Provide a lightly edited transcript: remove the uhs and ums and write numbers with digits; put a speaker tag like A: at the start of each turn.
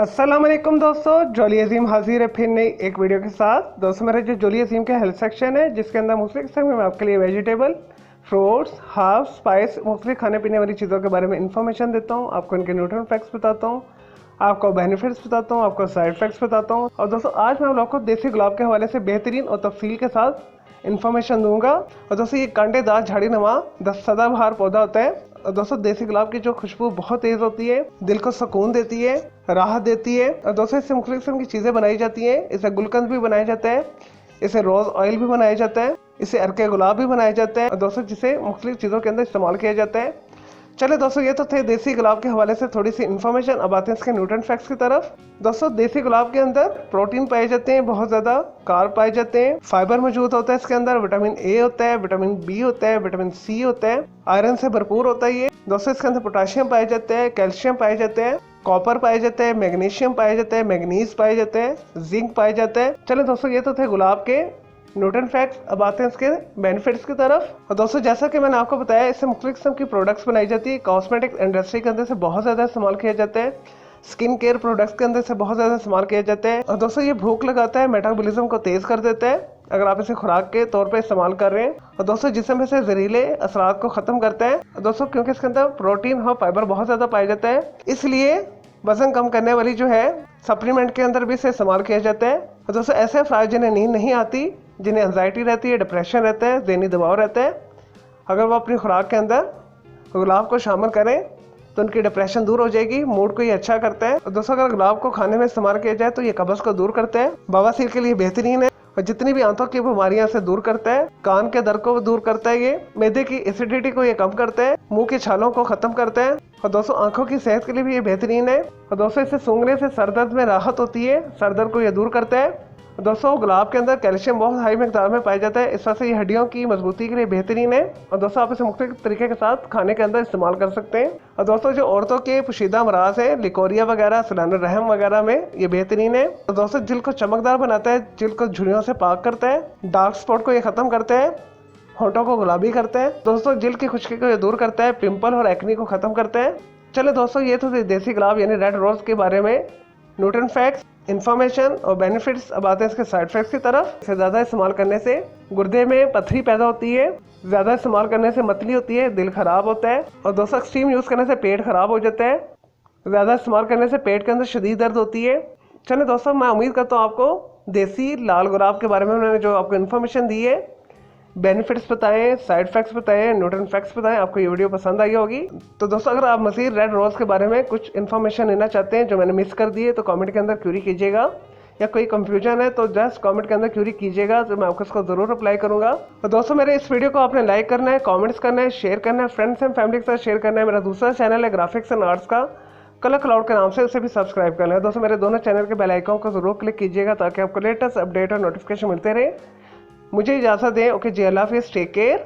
A: अस्सलाम वालेकुम दोस्तों, जॉली अजीम हाजिर है फिर नई एक वीडियो के साथ। दोस्तों मेरा जो जॉली अजीम का हेल्थ सेक्शन है जिसके अंदर मुख्तलिफ किस्म में मैं आपके लिए वेजिटेबल, फ्रूट्स, हर्ब्स, स्पाइस, मुख्तलिफ खाने पीने वाली चीज़ों के बारे में इंफॉर्मेशन देता हूँ। आपको इनके न्यूट्रिएंट फैक्ट्स बताता हूँ, आपको बेनिफिट्स बताता हूँ, आपको साइड इफेक्ट्स बताता हूँ। और दोस्तों आज मैं आप लोग को देसी गुलाब के हवाले से बेहतरीन और तफसील के साथ इन्फॉर्मेशन दूंगा। और दोस्तों ये कांटेदार झाड़ीनुमा सदाबहार पौधा होता है। और दोस्तों देसी गुलाब की जो खुशबू बहुत तेज होती है, दिल को सुकून देती है, राहत देती है। और दोस्तों इससे मुख्तलिफ किस्म की चीज़ें बनाई जाती हैं। इसे गुलकंद भी बनाया जाता है, इसे रोज़ ऑयल भी बनाया जाता है, इसे अरके गुलाब भी बनाया जाता है। और दोस्तों जिसे मुख्तलिफ चीज़ों के अंदर इस्तेमाल किया जाता है। चले दोस्तों ये तो थे देसी गुलाब के हवाले से थोड़ी सी इन्फॉर्मेशन। अब आते हैं इसके न्यूट्रिएंट फैक्ट्स की तरफ। दोस्तों देसी गुलाब के अंदर प्रोटीन पाए जाते हैं, बहुत ज़्यादा कार्ब पाए जाते हैं, फाइबर मौजूद होता है इसके अंदर, विटामिन ए होता है, विटामिन बी होता है, विटामिन सी होता है, आयरन से भरपूर होता है ये। दोस्तों इसके अंदर पोटाशियम पाए जाते हैं, कैल्शियम पाए जाते हैं, कॉपर पाए जाते हैं, मैग्नीशियम पाए जाते हैं, मैग्नीज पाए जाते हैं, जिंक पाए जाते हैं। चले दोस्तों ये तो थे गुलाब के न्यूट्रिएंट फैक्ट्स। अब आते हैं इसके बेनिफिट्स की तरफ। और दोस्तों जैसा कि मैंने आपको बताया इससे मुख्तलिफ किस्म की प्रोडक्ट्स बनाई जाती है। कॉस्मेटिक इंडस्ट्री के अंदर से बहुत ज़्यादा इस्तेमाल किया जाता है, स्किन केयर प्रोडक्ट्स के अंदर से बहुत ज़्यादा इस्तेमाल किया जाता है। और दोस्तों ये भूख लगाता है, मेटाबॉलिज्म को तेज़ कर देता है अगर आप इसे खुराक के तौर पर इस्तेमाल कर रहे हैं। और दोस्तों जिस्म में से जहरीले असरात को ख़त्म करता है। और दोस्तों क्योंकि इसके अंदर प्रोटीन और फाइबर बहुत ज़्यादा पाया जाता है, इसलिए वजन कम करने वाली जो है सप्लीमेंट के अंदर भी इसे इस्तेमाल किया जाता है। और दोस्तों ऐसे अफराद जिन्हें नींद नहीं आती, जिन्हें एंजाइटी रहती है, डिप्रेशन रहता है, ज़हनी दबाव रहता है, अगर वो अपनी खुराक के अंदर गुलाब को शामिल करें तो उनकी डिप्रेशन दूर हो जाएगी। मूड को ये अच्छा करता है। और दोस्तों अगर गुलाब को खाने में इस्तेमाल किया जाए तो ये कब्ज़ को दूर करता है, बवासीर के लिए बेहतरीन है, और जितनी भी आंतों की बीमारियां से दूर करता है, कान के दर्द को दूर करता है, ये मैदे की एसिडिटी को ये कम करता है, मुंह की छालों को ख़त्म करता है। और दोस्तों आंखों की सेहत के लिए भी ये बेहतरीन है। और दोस्तों इसे सूंघने से सर दर्द में राहत होती है, सर दर्द को ये दूर करता है। दोस्तों गुलाब के अंदर कैल्शियम बहुत हाई मिकदार में पाया जाता है, इस वजह से ये हड्डियों की मजबूती के लिए बेहतरीन है। और दोस्तों आप इसे मुख्तलिफ तरीके के साथ खाने के अंदर इस्तेमाल कर सकते हैं। और दोस्तों जो औरतों के पोशीदा अमराज है, लिकोरिया वगैरह, सलानुर रहम वगैरह में ये बेहतरीन है। और दोस्तों जिल्द को चमकदार बनाता है, जिल्द को झुर्रियों से पाक करता है, डार्क स्पॉट को ये ख़त्म करता है, होंठों को गुलाबी करता है। दोस्तों जिल्द की खुश्की को ये दूर करता है, पिंपल और एक्नी को ख़त्म करता है। चले दोस्तों ये तो देसी गुलाब यानी रेड रोज के बारे में न्यूट्रिएंट फैक्ट्स, इन्फॉर्मेशन और बेनिफिट्स। अब आते हैं इसके साइड इफेक्ट्स की तरफ। इसे ज़्यादा इस्तेमाल करने से गुर्दे में पथरी पैदा होती है, ज़्यादा इस्तेमाल करने से मतली होती है, दिल खराब होता है। और दोस्तों एक्सट्रीम यूज़ करने से पेट खराब हो जाता है, ज़्यादा इस्तेमाल करने से पेट के अंदर शदीद दर्द होती है। चलिए दोस्तों मैं उम्मीद करता हूँ आपको देसी लाल गुलाब के बारे में मैंने जो आपको इन्फॉर्मेशन दी है, बेनिफिट्स बताएं, साइड इफेक्ट्स बताएं, न्यूट्रिएंट फैक्ट्स बताएं, आपको ये वीडियो पसंद आई होगी। तो दोस्तों अगर आप मज़ीद रेड रोज़ के बारे में कुछ इन्फॉर्मेशन लेना चाहते हैं जो मैंने मिस कर दी है तो कमेंट के अंदर क्यूरी कीजिएगा, या कोई कंफ्यूजन है तो जस्ट कमेंट के अंदर क्यूरी कीजिएगा, तो मैं आपको इसको ज़रूर अप्लाई करूँगा। और दोस्तों मेरे इस वीडियो को आपने लाइक करना है, कॉमेंट्स करना है, शेयर करना है, फ्रेंड्स एंड फैमिली के साथ शेयर करना है। मेरा दूसरा चैनल है ग्राफिक्स एंड आर्ट्स का, कलर क्लाउड के नाम से, उसे भी सब्सक्राइब करना है। दोस्तों मेरे दोनों चैनल के बेल आइकन को जरूर क्लिक कीजिएगा ताकि आपको लेटेस्ट अपडेट और नोटिफिकेशन मिलते रहे। मुझे इजाज़त दें। ओके जी, अल्लाह हाफिज़, टेक केयर।